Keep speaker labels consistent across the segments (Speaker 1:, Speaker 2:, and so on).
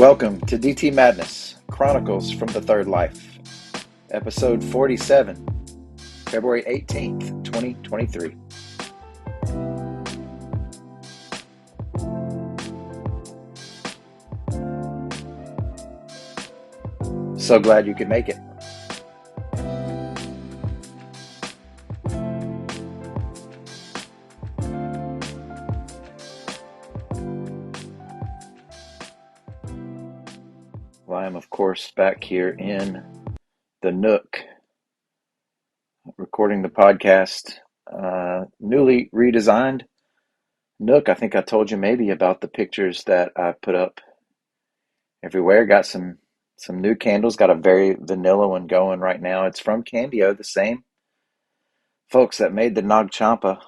Speaker 1: Welcome to DT Madness, Chronicles from the Third Life, episode 47, February 18th, 2023. So glad you could make it. Well, I am, of course, back here in the Nook, recording the podcast. Newly redesigned Nook. I think I told you maybe about the pictures that I put up everywhere. Got some new candles. Got a very vanilla one going right now. It's from Cambio, the same folks that made the Nag Champa.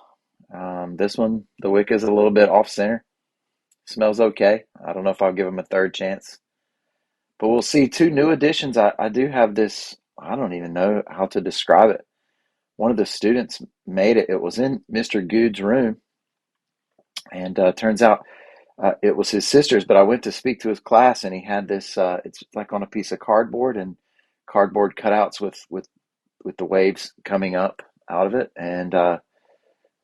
Speaker 1: This one, the wick is a little bit off center. Smells okay. I don't know if I'll give them a third chance, but we'll see. Two new additions. I do have this. I don't even know how to describe it. One of the students made it. It was in Mr. Good's room, and turns out it was his sister's. But I went to speak to his class, and he had this. It's like on a piece of cardboard and cardboard cutouts with the waves coming up out of it, and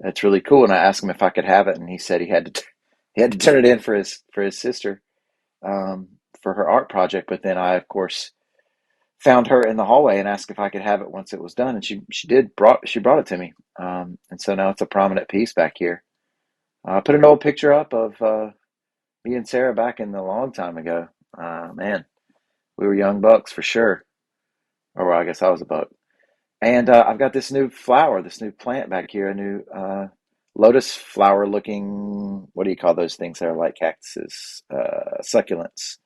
Speaker 1: it's really cool. And I asked him if I could have it, and he said he had to turn it in for his sister, for her art project. But then I, of course, found her in the hallway and asked if I could have it once it was done, and she brought it to me. And so now it's a prominent piece back here. I put an old picture up of me and Sarah back in the long time ago. Man, we were young bucks for sure. Or well, I guess I was a buck. And I've got this new flower, this new plant back here, a new lotus flower looking, what do you call those things that are like cactuses? Succulents.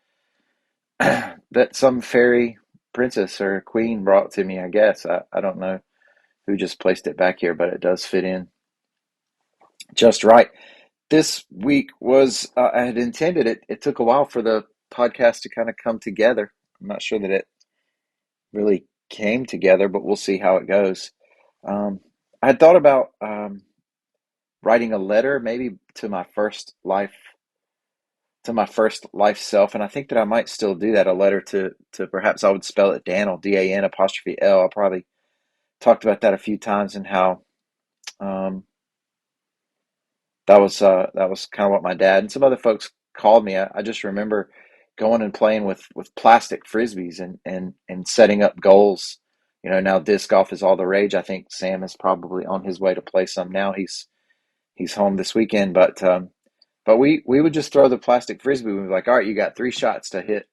Speaker 1: That some fairy princess or queen brought to me, I guess. I don't know who just placed it back here, but it does fit in just right. This week was, I had intended it. It took a while for the podcast to kind of come together. I'm not sure that it really came together, but we'll see how it goes. I had thought about writing a letter maybe to my first life self, and I think that I might still do that. A letter to perhaps I would spell it Danel, Dan apostrophe L. I probably talked about that a few times, and how um, that was kind of what my dad and some other folks called me. I just remember going and playing with plastic frisbees and setting up goals. You know, now disc golf is all the rage. I think Sam is probably on his way to play some now. He's home this weekend, but we would just throw the plastic frisbee. We'd be like, all right, you got 3 shots to hit,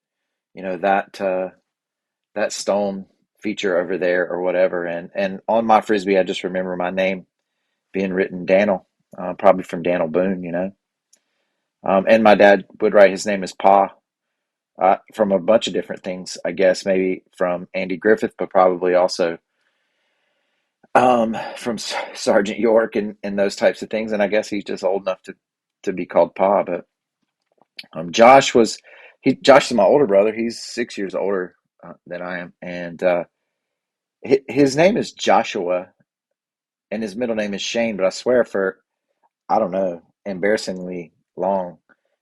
Speaker 1: you know, that stone feature over there or whatever. And on my frisbee, I just remember my name being written Danel, probably from Daniel Boone, you know. And my dad would write his name as Pa, from a bunch of different things, I guess, maybe from Andy Griffith, but probably also from Sergeant York and those types of things. And I guess he's just old enough to be called Pa. But Josh Josh is my older brother. He's 6 years older than I am, and his name is Joshua, and his middle name is Shane. But I swear, for I don't know, embarrassingly long,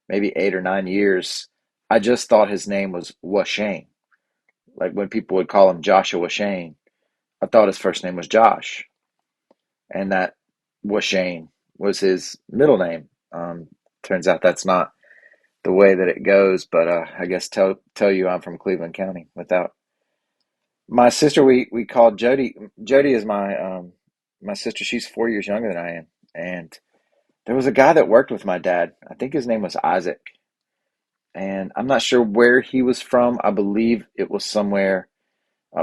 Speaker 1: maybe 8 or 9 years, I just thought his name was Washane. Like when people would call him Joshua Shane, I thought his first name was Josh, and that Washane was his middle name. Turns out that's not the way that it goes, but I guess tell you I'm from Cleveland County without my sister. We called Jody. Jody is my sister. She's 4 years younger than I am, and there was a guy that worked with my dad. I think his name was Isaac, and I'm not sure where he was from. I believe it was somewhere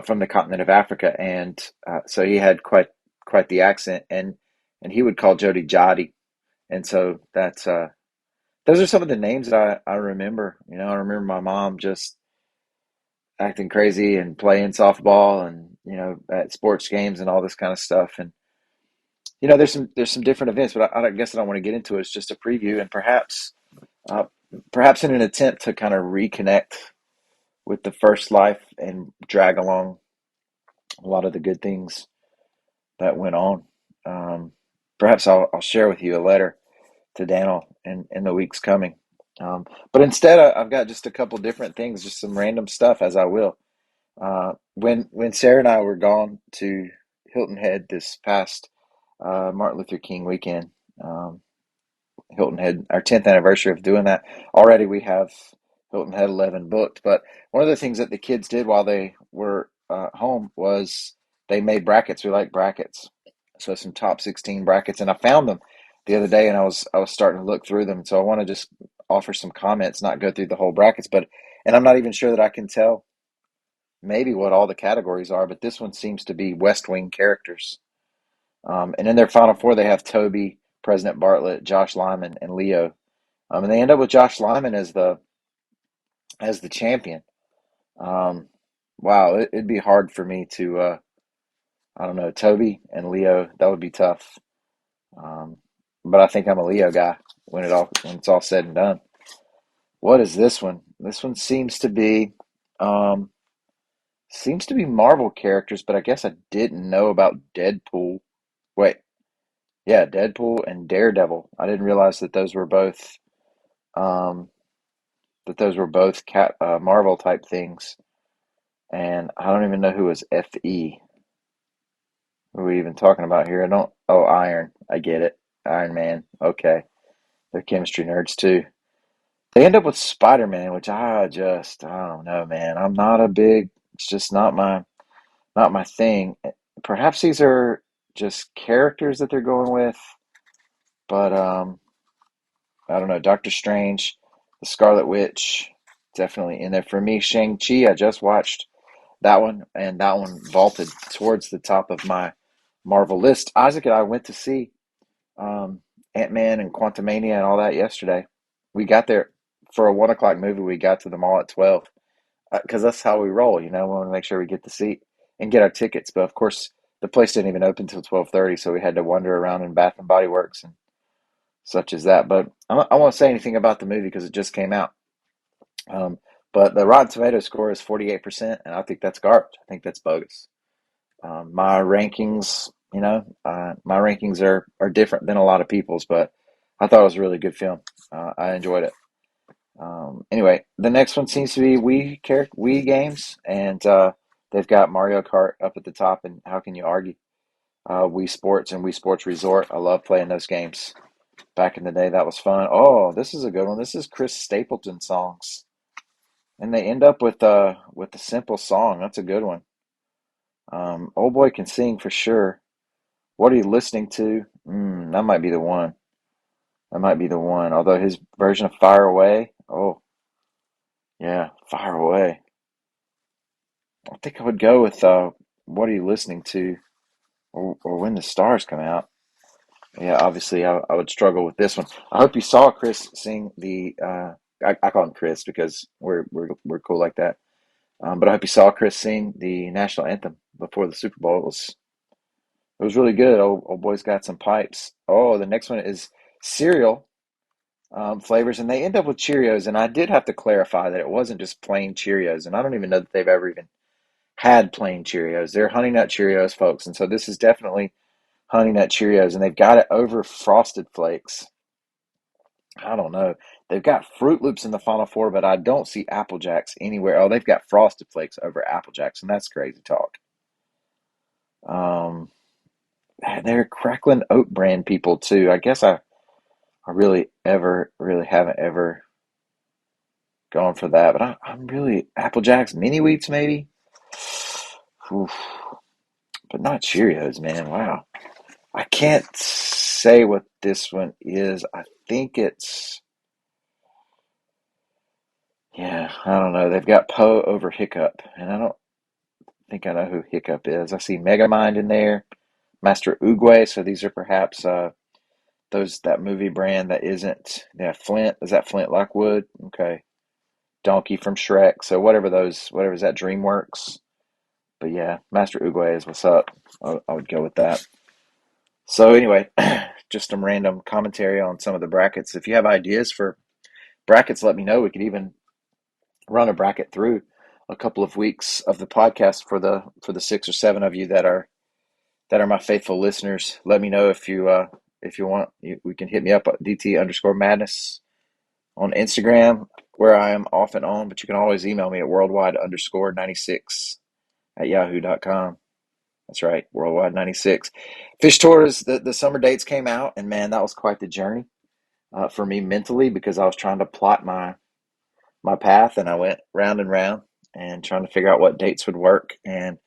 Speaker 1: from the continent of Africa, and so he had quite the accent, and he would call Jody Jody, and so that's those are some of the names that I remember. You know, I remember my mom just acting crazy and playing softball, and you know, at sports games and all this kind of stuff. And you know, there's some different events, but I guess I don't want to get into it. It's just a preview, and uh, perhaps in an attempt to kind of reconnect with the first life and drag along a lot of the good things that went on. Um, Perhaps I'll share with you a letter to Daniel in the weeks coming. But instead, I've got just a couple different things, just some random stuff as I will. When Sarah and I were gone to Hilton Head this past Martin Luther King weekend, um, Hilton Head, our 10th anniversary of doing that. Already we have Hilton Head 11 booked. But one of the things that the kids did while they were home was they made brackets. We like brackets. So some top 16 brackets. And I found them the other day and I was starting to look through them. So I want to just offer some comments, not go through the whole brackets, but and I'm not even sure that I can tell maybe what all the categories are, but this one seems to be West Wing characters. And in their final four, they have Toby, President Bartlett, Josh Lyman, and Leo. And they end up with Josh Lyman as the champion. Um, wow, it'd be hard for me to I don't know, Toby and Leo. That would be tough. Um, but I think I'm a Leo guy when it's all said and done. What is this one? This one um, seems to be Marvel characters, but I guess I didn't know about Deadpool. Wait, yeah, Deadpool and Daredevil. I didn't realize um, that those were both Marvel type things. And I don't even know who was FE. Who are we even talking about here? I don't. Oh, Iron. I get it. Iron Man. Okay, they're chemistry nerds too. They end up with Spider Man, which I don't know, man. I'm not a big. It's just not my thing. Perhaps these are just characters that they're going with, but I don't know. Doctor Strange, the Scarlet Witch, definitely in there for me. Shang-Chi, I just watched that one, and that one vaulted towards the top of my Marvel list. Isaac and I went to see um, Ant-Man and Quantumania and all that yesterday. We got there for a 1 o'clock movie. We got to the mall at 12 because that's how we roll. You know, we want to make sure we get the seat and get our tickets. But of course, the place didn't even open until 12:30, so we had to wander around in Bath and Body Works and such as that. But I won't say anything about the movie because it just came out. Um, but the Rotten Tomato score is 48%, and I think that's garbage. I think that's bogus. My rankings, my rankings are different than a lot of people's, but I thought it was a really good film. I enjoyed it. Anyway, the next one seems to be Wii games, and they've got Mario Kart up at the top. And how can you argue? Wii Sports and Wii Sports Resort. I love playing those games. Back in the day, that was fun. Oh, this is a good one. This is Chris Stapleton songs, and they end up with a simple song. That's a good one. Old boy can sing for sure. What are you listening to? That might be the one. That might be the one. Although his version of Fire Away, oh yeah, Fire Away. I think I would go with What Are You Listening To, or When the Stars Come Out. Yeah, obviously I would struggle with this one. I hope you saw Chris sing the. I call him Chris because we're cool like that. But I hope you saw Chris sing the national anthem before the Super Bowl. It was really good. Old boy's got some pipes. Oh, the next one is cereal flavors, and they end up with Cheerios. And I did have to clarify that it wasn't just plain Cheerios, and I don't even know that they've ever even had plain Cheerios. They're Honey Nut Cheerios, folks, and so this is definitely Honey Nut Cheerios, and they've got it over Frosted Flakes. I don't know. They've got Fruit Loops in the Final Four, but I don't see Apple Jacks anywhere. Oh, they've got Frosted Flakes over Apple Jacks, and that's crazy talk. Um, they're Cracklin' Oat brand people too. I guess I really haven't ever gone for that, but I'm really Apple Jacks mini wheats maybe. Oof, but not Cheerios, man. Wow. I can't say what this one is. I think it's, yeah, I don't know. They've got Poe over Hiccup, and I don't think I know who Hiccup is. I see Megamind in there, Master Oogway. So these are perhaps that movie brand that isn't. Yeah, Flint. Is that Flint Lockwood? Okay. Donkey from Shrek. So whatever's that DreamWorks. But yeah, Master Oogway is what's up. I would go with that. So anyway, just some random commentary on some of the brackets. If you have ideas for brackets, let me know. We could even run a bracket through a couple of weeks of the podcast for the 6 or 7 of you that are my faithful listeners. Let me know if you want. We can hit me up at DT underscore madness on Instagram, where I am off and on, but you can always email me at worldwide_96 at yahoo.com. That's right, worldwide 96. Fish Tours, the summer dates came out, and man, that was quite the journey for me mentally because I was trying to plot my path, and I went round and round and trying to figure out what dates would work. And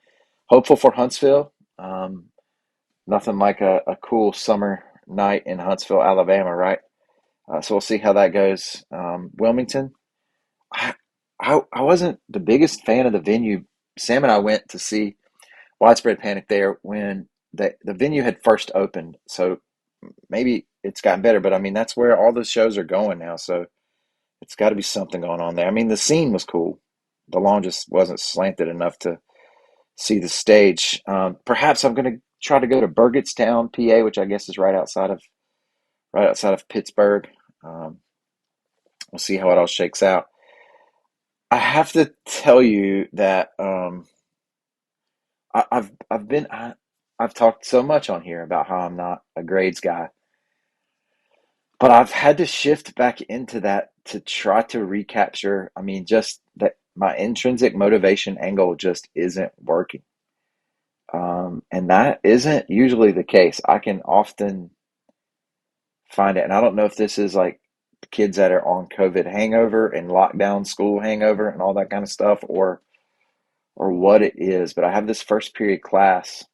Speaker 1: hopeful for Huntsville. Nothing like a cool summer night in Huntsville, Alabama, right? So we'll see how that goes. Wilmington, I, I wasn't the biggest fan of the venue. Sam and I went to see Widespread Panic there when the venue had first opened. So maybe it's gotten better, but I mean, that's where all the shows are going now. So it's got to be something going on there. I mean, the scene was cool. The lawn just wasn't slanted enough to see the stage. Perhaps I'm going to try to go to Burgettstown, PA, which I guess is right outside of Pittsburgh. Um, we'll see how it all shakes out. I have to tell you that I've talked so much on here about how I'm not a grades guy, but I've had to shift back into that to try to recapture. I mean, just that my intrinsic motivation angle just isn't working. And that isn't usually the case. I can often find it, and I don't know if this is like kids that are on COVID hangover and lockdown school hangover and all that kind of stuff, or what it is. But I have this first period class,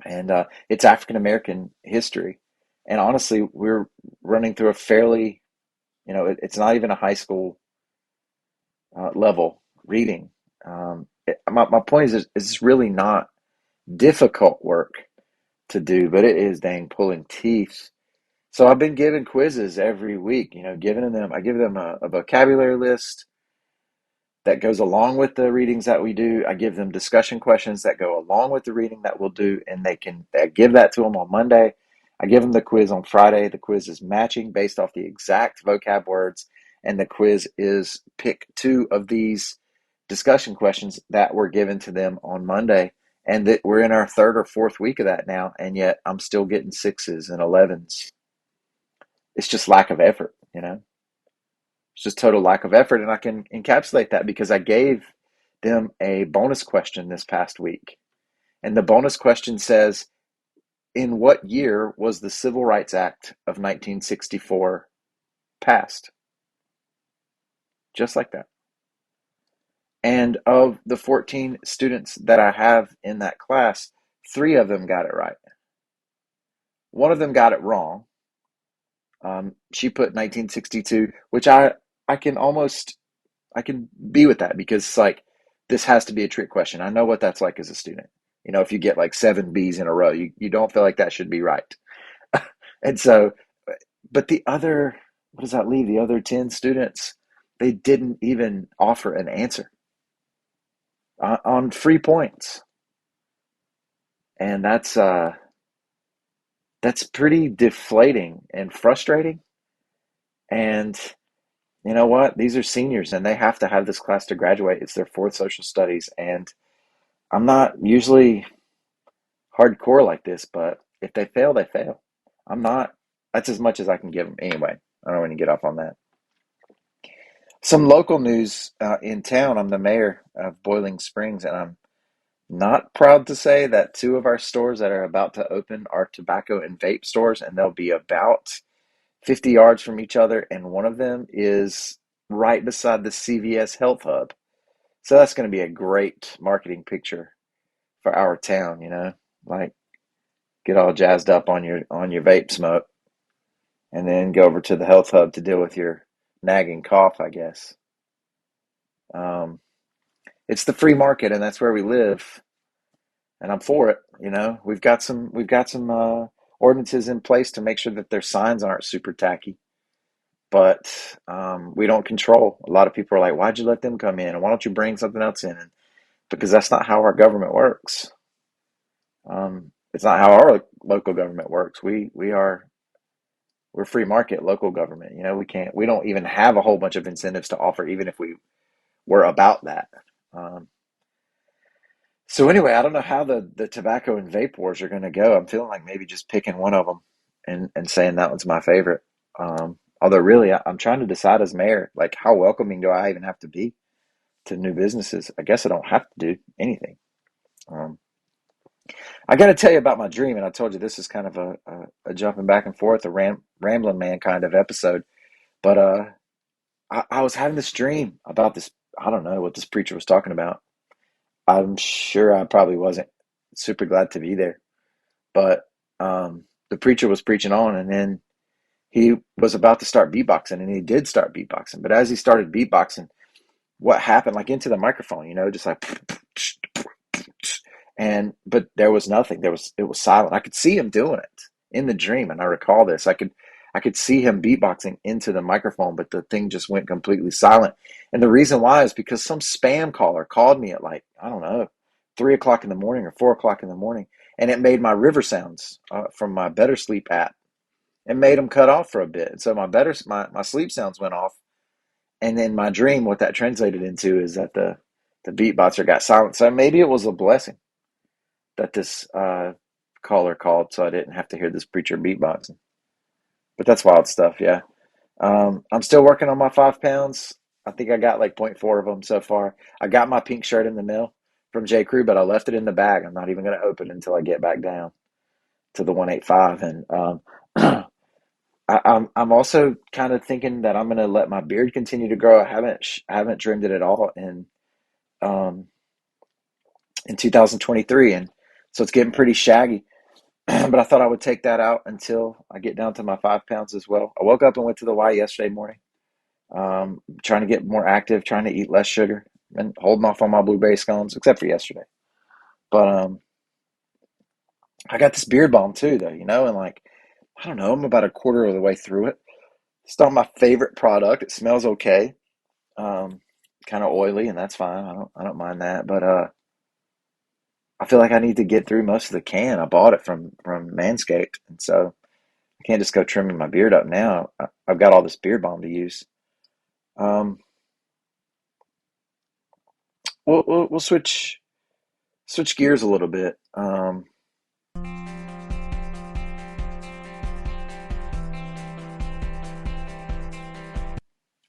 Speaker 1: and it's African American history. And honestly, we're running through a fairly, it's not even a high school level reading. My point is, it's really not difficult work to do, but it is dang pulling teeth. So I've been giving quizzes every week, I give them a vocabulary list that goes along with the readings that we do. I give them discussion questions that go along with the reading that we'll do, and I give that to them on Monday. I give them the quiz on Friday. The quiz is matching based off the exact vocab words, and the quiz is pick two of these discussion questions that were given to them on Monday. And that we're in our third or fourth week of that now, and yet I'm still getting sixes and 11s. It's just lack of effort. It's just total lack of effort. And I can encapsulate that because I gave them a bonus question this past week. And the bonus question says, in what year was the Civil Rights Act of 1964 passed? Just like that. And of the 14 students that I have in that class, three of them got it right. One of them got it wrong. She put 1962, which I can almost I can be with that because it's like this has to be a trick question. I know what that's like as a student. If you get like seven B's in a row, you don't feel like that should be right. And so, but the other, what does that leave? The other 10 students, they didn't even offer an answer on free points. And that's pretty deflating and frustrating. And you know what? These are seniors and they have to have this class to graduate. It's their fourth social studies. And I'm not usually hardcore like this, but if they fail, they fail. I'm not, that's as much as I can give them. Anyway, I don't want to get off on that. Some local news in town. I'm the mayor of Boiling Springs, and I'm not proud to say that two of our stores that are about to open are tobacco and vape stores, and they'll be about 50 yards from each other, and one of them is right beside the CVS Health Hub. So that's going to be a great marketing picture for our town. Like get all jazzed up on your vape smoke, and then go over to the Health Hub to deal with your nagging cough, I guess. Um, it's the free market, and that's where we live, and I'm for it. We've got some ordinances in place to make sure that their signs aren't super tacky, but we don't control. A lot of people are like, "Why'd you let them come in? And why don't you bring something else in?" And because that's not how our government works. It's not how our local government works. We're free market local government. We don't even have a whole bunch of incentives to offer, even if we were about that. Um, so anyway, I don't know how the tobacco and vape wars are going to go. I'm feeling like maybe just picking one of them and saying that one's my favorite. Although really, I'm trying to decide as mayor, like how welcoming do I even have to be to new businesses? I guess I don't have to do anything. Um, I got to tell you about my dream, and I told you this is kind of a jumping back and forth, a rambling man kind of episode. But I was having this dream about this. I don't know what this preacher was talking about. I'm sure I probably wasn't super glad to be there, but the preacher was preaching on, and then he was about to start beatboxing, and he did start beatboxing. But as he started beatboxing, what happened, like into the microphone, just like, and but there was nothing. It was silent. I could see him doing it in the dream, and I recall this. I could see him beatboxing into the microphone, but the thing just went completely silent. And the reason why is because some spam caller called me at, like, I don't know, 3 o'clock in the morning or 4 o'clock in the morning, and it made my river sounds from my Better Sleep app. It made them cut off for a bit, and so my sleep sounds went off. And then my dream, what that translated into is that the beatboxer got silent. So maybe it was a blessing that this caller called, so I didn't have to hear this preacher beatboxing. But that's wild stuff, yeah. I'm still working on my 5 pounds. I think I got like point 0.4 of them so far. I got my pink shirt in the mail from J. Crew, but I left it in the bag. I'm not even going to open it until I get back down to the 185. And I'm also kind of thinking that I'm going to let my beard continue to grow. I haven't trimmed it at all um, in 2023, and so it's getting pretty shaggy. But I thought I would take that out until I get down to my 5 pounds as well. I woke up and went to the Y yesterday morning, trying to get more active, trying to eat less sugar, and holding off on my blueberry scones, except for yesterday. But I got this beard balm too, though, and like, I don't know, I'm about a quarter of the way through it. It's not my favorite product. It smells okay, um, kind of oily, and that's fine. I don't mind that. But I feel like I need to get through most of the can. I bought it from Manscaped, and so I can't just go trimming my beard up now. I've got all this beard balm to use. Um, we'll switch gears a little bit.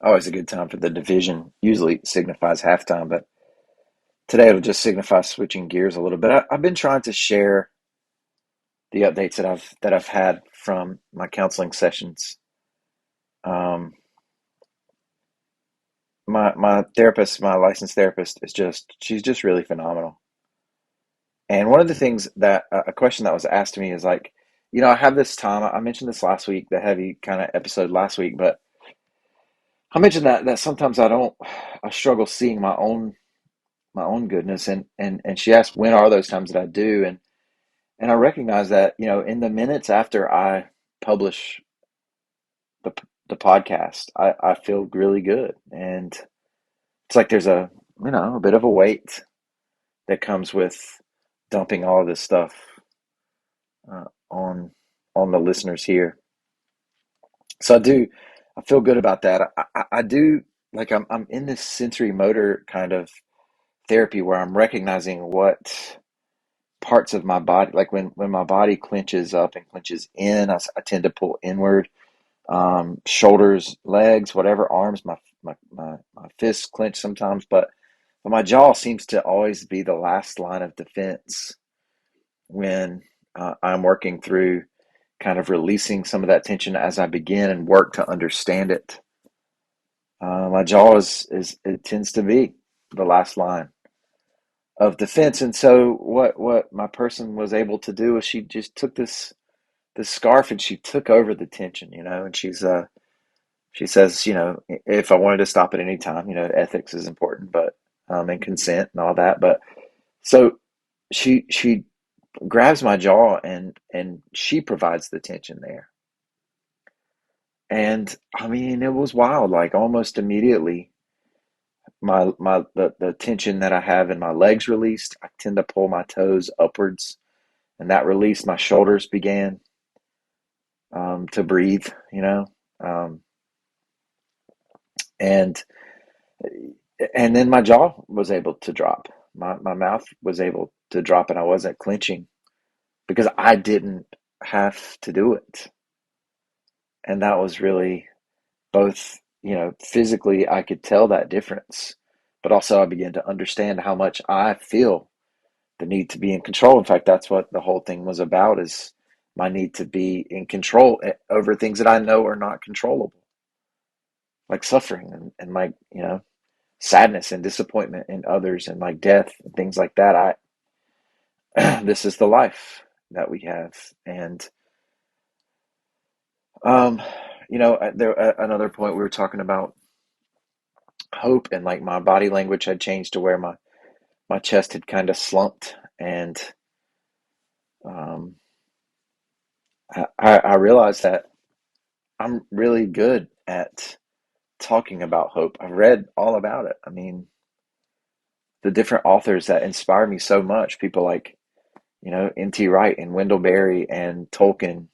Speaker 1: Always a good time for the division. Usually signifies halftime, but today it'll just signify switching gears a little bit. I've been trying to share the updates that I've had from my counseling sessions. Um, my therapist, my licensed therapist, she's just really phenomenal. And one of the things that a question that was asked to me is like, I have this time. I mentioned this last week, the heavy kind of episode last week, but I mentioned that sometimes I struggle seeing my own goodness, and she asked when are those times that I do, and I recognize that in the minutes after I publish the the podcast, I feel really good, and it's like there's a bit of a weight that comes with dumping all of this stuff on the listeners here. So I feel good about that. I do, like, I'm in this sensory motor kind of therapy where I'm recognizing what parts of my body, like when my body clenches up and clenches in, I tend to pull inward. Shoulders, legs, whatever, arms, my fists clench sometimes, but my jaw seems to always be the last line of defense when I'm working through kind of releasing some of that tension as I begin and work to understand it. My jaw is it tends to be the last line of defense, and so what my person was able to do is she just took this scarf and she took over the tension, and she says, if I wanted to stop at any time, ethics is important, but and consent and all that, but so she grabs my jaw and she provides the tension there. And I mean, it was wild. Like almost immediately, the tension that I have in my legs released. I tend to pull my toes upwards, and that released. My shoulders began to breathe. Um, and and then my jaw was able to drop. My mouth was able to drop, and I wasn't clenching because I didn't have to do it. And that was really both, physically I could tell that difference, but also I began to understand how much I feel the need to be in control. In fact, that's what the whole thing was about, is my need to be in control over things that I know are not controllable, like suffering and like, sadness and disappointment in others and like death and things like that. This is the life that we have. And, um, another point we were talking about hope, and like my body language had changed to where my chest had kind of slumped. And, um, I realized that I'm really good at talking about hope. I've read all about it. I mean, the different authors that inspire me so much, people like, N.T. Wright and Wendell Berry and Tolkien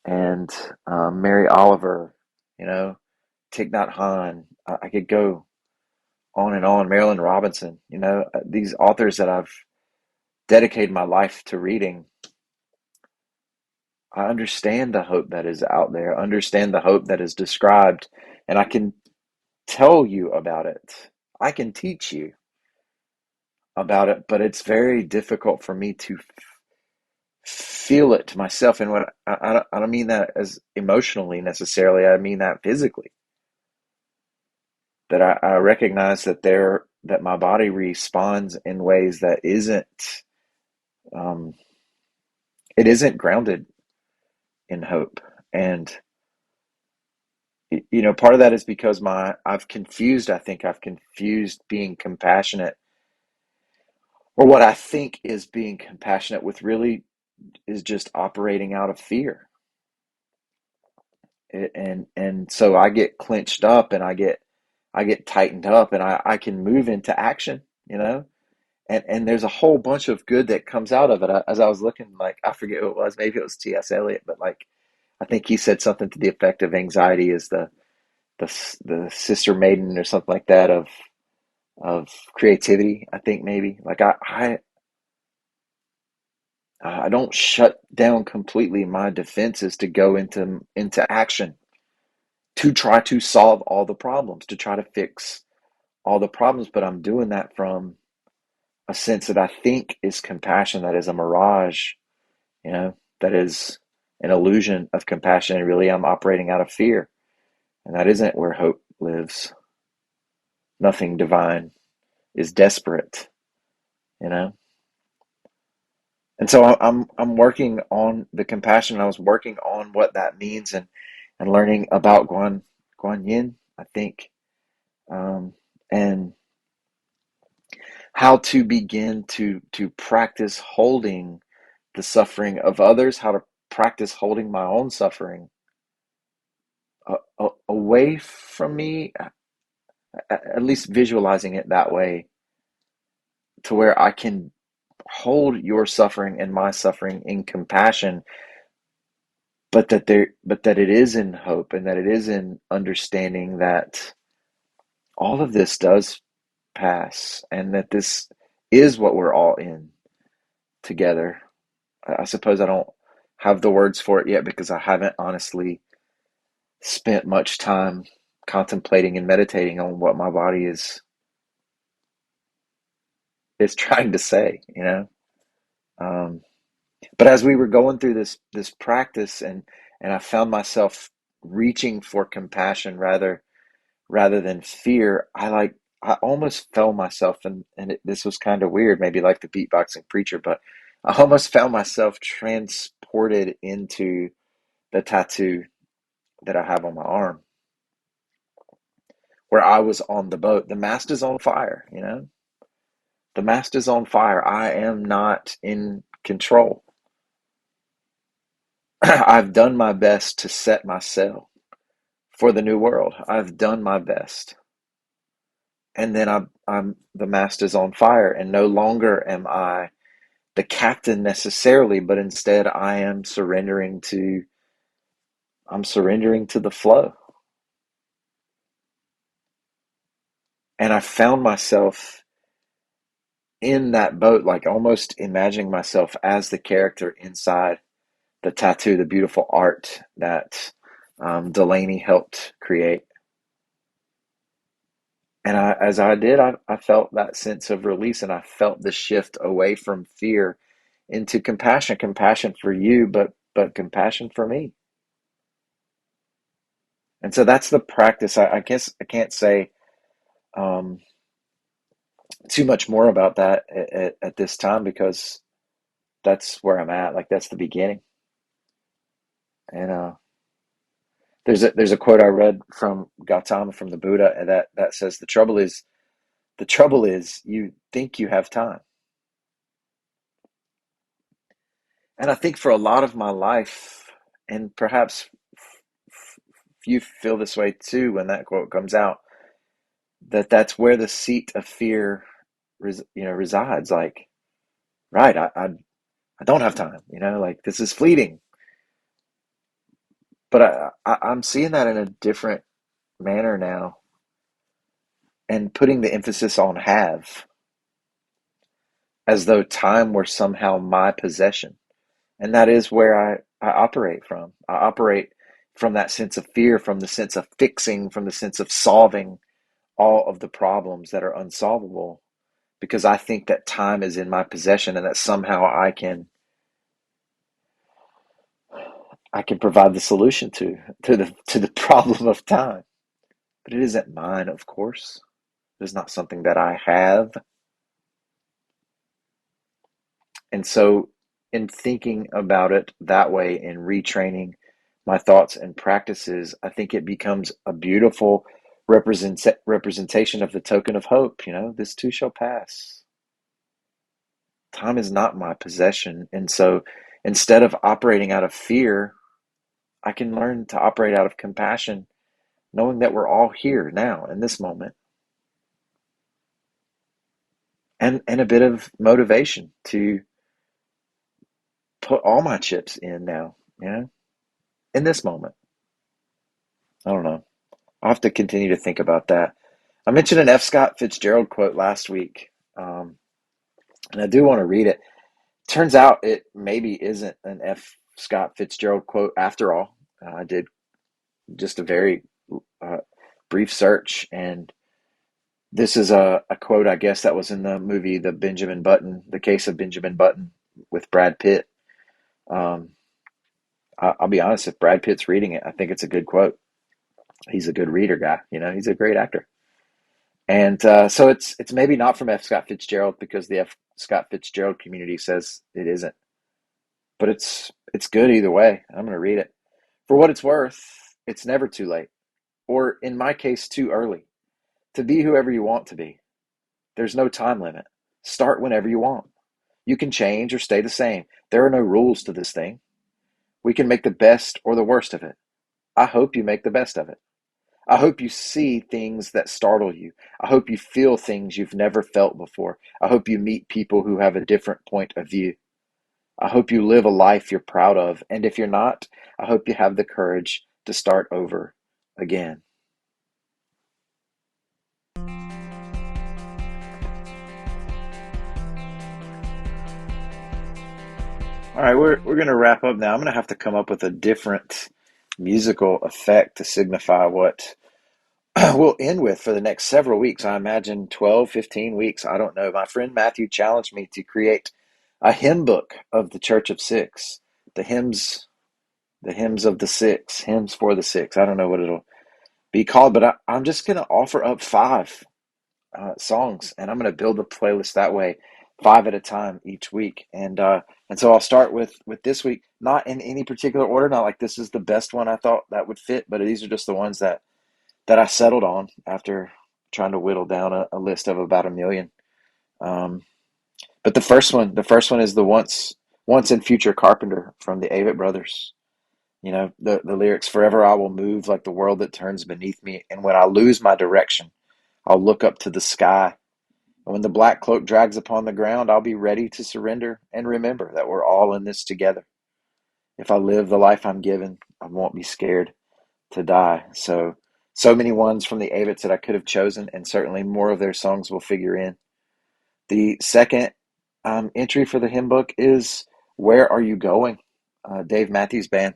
Speaker 1: and Mary Oliver, you know, Thich Nhat Hanh. I could go on and on. Marilyn Robinson, these authors that I've dedicated my life to reading. I understand the hope that is out there, understand the hope that is described, and I can tell you about it. I can teach you about it, but it's very difficult for me to feel it to myself. And what I don't mean that as emotionally necessarily, I mean that physically. That I recognize that my body responds in ways that um, it isn't grounded in hope. And part of that is because I think I've confused being compassionate, or what I think is being compassionate, with really is just operating out of fear. And so I get clenched up, and I get tightened up, and I can move into action, you know? And there's a whole bunch of good that comes out of it. As I was looking, like, I forget who it was, maybe it was T.S. Eliot, but like, I think he said something to the effect of anxiety is the sister maiden or something like that of creativity. I think maybe like I don't shut down completely my defenses to go into action to try to solve all the problems, to try to fix all the problems, but I'm doing that from a sense that I think is compassion, that is a mirage, that is an illusion of compassion, and really I'm operating out of fear. And that isn't where hope lives. Nothing divine is desperate, you know? And so I'm working on the compassion. I was working on what that means, and learning about Guan Yin, I think, um, and how to begin to practice holding the suffering of others, how to practice holding my own suffering away from me, at least visualizing it that way, to where I can hold your suffering and my suffering in compassion, but that it is in hope, and that it is in understanding that all of this does pass, and that this is what we're all in together. I suppose I don't have the words for it yet, because I haven't honestly spent much time contemplating and meditating on what my body is trying to say, Um, but as we were going through this practice, and I found myself reaching for compassion rather than fear, I almost felt myself, and this was kind of weird, maybe like the beatboxing preacher, but I almost found myself transported into the tattoo that I have on my arm, where I was on the boat. The mast is on fire. The mast is on fire. I am not in control. I've done my best to set my sail for the new world. I've done my best. And then I'm the mast is on fire, and no longer am I the captain necessarily, but instead I'm surrendering to the flow. And I found myself in that boat, like almost imagining myself as the character inside the tattoo, the beautiful art that Delaney helped create. And as I did, I felt that sense of release, and I felt the shift away from fear into compassion, compassion for you, but compassion for me. And so that's the practice. I guess I can't say um, too much more about that at this time, because that's where I'm at. Like, that's the beginning. And there's a quote I read from Gautama, from the Buddha, that says the trouble is you think you have time. And I think for a lot of my life, and perhaps you feel this way too when that quote comes out, that's where the seat of fear resides. Like, right, I don't have time, like, this is fleeting. But I'm seeing that in a different manner now, and putting the emphasis on have, as though time were somehow my possession. And that is where I operate from. I operate from that sense of fear, from the sense of fixing, from the sense of solving all of the problems that are unsolvable, because I think that time is in my possession, and that somehow I can provide the solution to the problem of time. But it isn't mine, of course. It is not something that I have. And so, in thinking about it that way and retraining my thoughts and practices, I think it becomes a beautiful representation of the token of hope. This too shall pass. Time is not my possession. And so, instead of operating out of fear, I can learn to operate out of compassion, knowing that we're all here now in this moment, and a bit of motivation to put all my chips in now, in this moment. I don't know. I'll have to continue to think about that. I mentioned an F. Scott Fitzgerald quote last week, and I do want to read it. Turns out it maybe isn't an F. Scott Fitzgerald quote after all. I did just a very uh, brief search, and this is a quote, I guess, that was in the movie The Case of Benjamin Button, with Brad Pitt. Um, I'll be honest, if Brad Pitt's reading it, I think it's a good quote. He's a good reader guy. He's a great actor. And so it's maybe not from F. Scott Fitzgerald, because the F. Scott Fitzgerald community says it isn't. But it's good either way. I'm going to read it. For what it's worth, it's never too late, or in my case, too early, to be whoever you want to be. There's no time limit. Start whenever you want. You can change or stay the same. There are no rules to this thing. We can make the best or the worst of it. I hope you make the best of it. I hope you see things that startle you. I hope you feel things you've never felt before. I hope you meet people who have a different point of view. I hope you live a life you're proud of. And if you're not, I hope you have the courage to start over again. All right, we're going to wrap up now. I'm going to have to come up with a different musical effect to signify what we'll end with for the next several weeks. I imagine 12, 15 weeks. I don't know. My friend Matthew challenged me to create a hymn book of the Church of Six, the hymns of the six, hymns for the six. I don't know what it'll be called, but I'm just going to offer up five songs, and I'm going to build a playlist that way, five at a time each week. And so I'll start with this week, not in any particular order, not like this is the best one I thought that would fit, but these are just the ones that I settled on after trying to whittle down a list of about a million. Um, but the first one is the once and future carpenter from the Avett Brothers. The lyrics: "Forever I will move like the world that turns beneath me, and when I lose my direction, I'll look up to the sky. And when the black cloak drags upon the ground, I'll be ready to surrender and remember that we're all in this together. If I live the life I'm given, I won't be scared to die." So many ones from the Avets that I could have chosen, and certainly more of their songs will figure in. The second entry for the hymn book is "Where Are You Going?" Dave Matthews Band.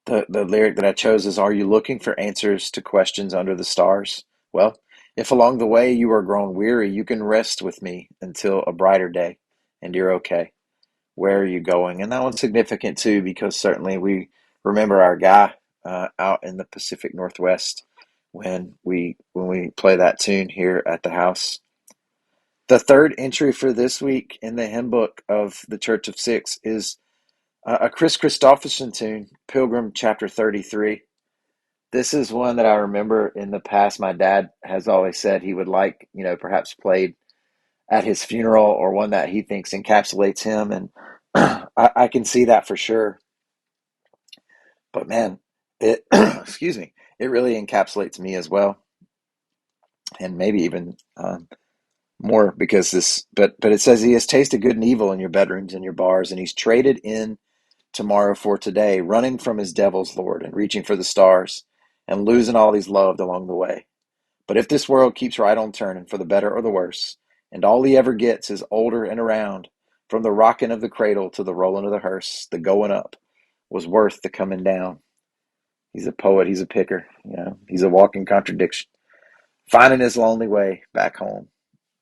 Speaker 1: The lyric that I chose is, "Are you looking for answers to questions under the stars? Well, if along the way you are grown weary, you can rest with me until a brighter day, and you're okay. Where are you going?" And that one's significant too, because certainly we remember our guy out in the Pacific Northwest when we play that tune here at the house. The third entry for this week in the hymn book of the Church of Six is a Chris Christopherson tune, Pilgrim chapter 33. This is one that I remember in the past. My dad has always said he would like, perhaps played at his funeral, or one that he thinks encapsulates him. And I can see that for sure. But man, it, excuse me, it really encapsulates me as well. And maybe even more, because but it says, "He has tasted good and evil in your bedrooms and your bars, and he's traded in tomorrow for today, running from his devil's Lord and reaching for the stars and losing all he's loved along the way. But if this world keeps right on turning for the better or the worse, and all he ever gets is older and around, from the rocking of the cradle to the rolling of the hearse, the going up was worth the coming down." He's a poet, he's a picker, he's a walking contradiction, finding his lonely way back home,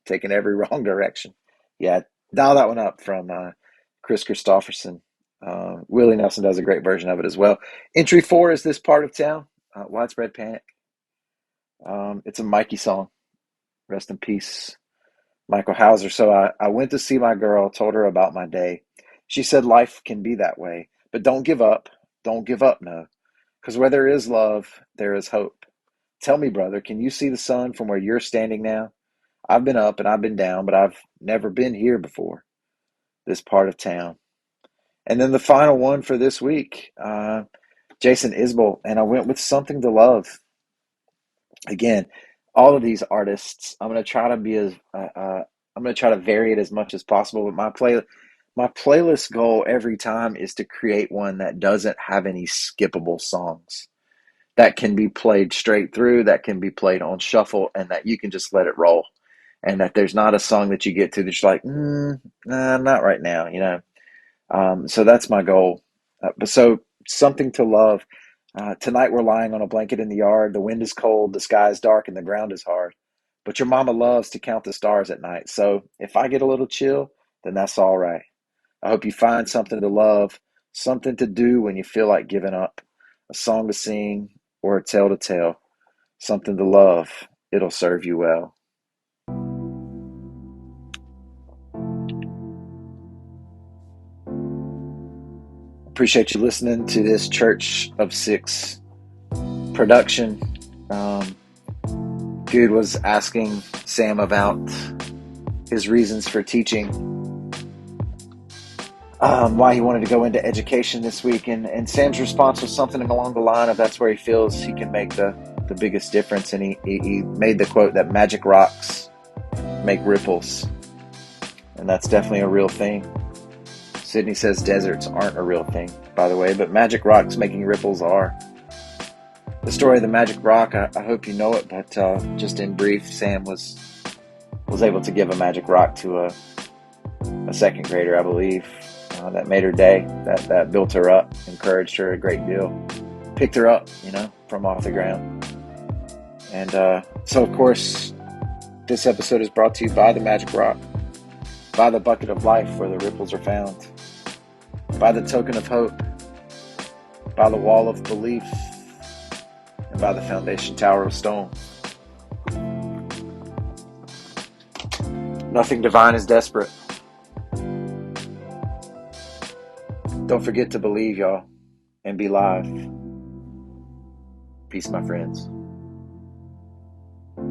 Speaker 1: taking every wrong direction. Yeah, dial that one up from Chris Christopherson. Willie Nelson does a great version of it as well. Entry 4 is "This Part of Town," Widespread Panic. It's a Mikey song. Rest in peace, Michael Hauser. "So I went to see my girl, told her about my day. She said life can be that way, but don't give up. Don't give up, no. Because where there is love, there is hope. Tell me, brother, can you see the sun from where you're standing now? I've been up and I've been down, but I've never been here before. This part of town." And then the final one for this week, Jason Isbell, and I went with "Something to Love." Again, all of these artists, I'm going to try to be I'm going to try to vary it as much as possible. But my playlist goal every time is to create one that doesn't have any skippable songs, that can be played straight through, that can be played on shuffle, and that you can just let it roll. And that there's not a song that you get to that's like, nah, not right now. So that's my goal. But so "Something to Love." Tonight we're lying on a blanket in the yard. The wind is cold, the sky is dark, and the ground is hard. But your mama loves to count the stars at night. So if I get a little chill, then that's all right. I hope you find something to love, something to do when you feel like giving up, a song to sing or a tale to tell, something to love. It'll serve you well. Appreciate you listening to this Church of Six production. Dude was asking Sam about his reasons for teaching, why he wanted to go into education this week, and Sam's response was something along the line of, that's where he feels he can make the biggest difference. And he made the quote that magic rocks make ripples, and that's definitely a real thing. Sydney says deserts aren't a real thing, by the way, but magic rocks making ripples are. The story of the magic rock, I hope you know it, but just in brief, Sam was able to give a magic rock to a second grader, I believe, that made her day, that built her up, encouraged her a great deal, picked her up, from off the ground. And so, of course, this episode is brought to you by the magic rock, by the bucket of life where the ripples are found, by the token of hope, by the wall of belief, and by the foundation tower of stone. Nothing divine is desperate. Don't forget to believe, y'all, and be live. Peace, my friends.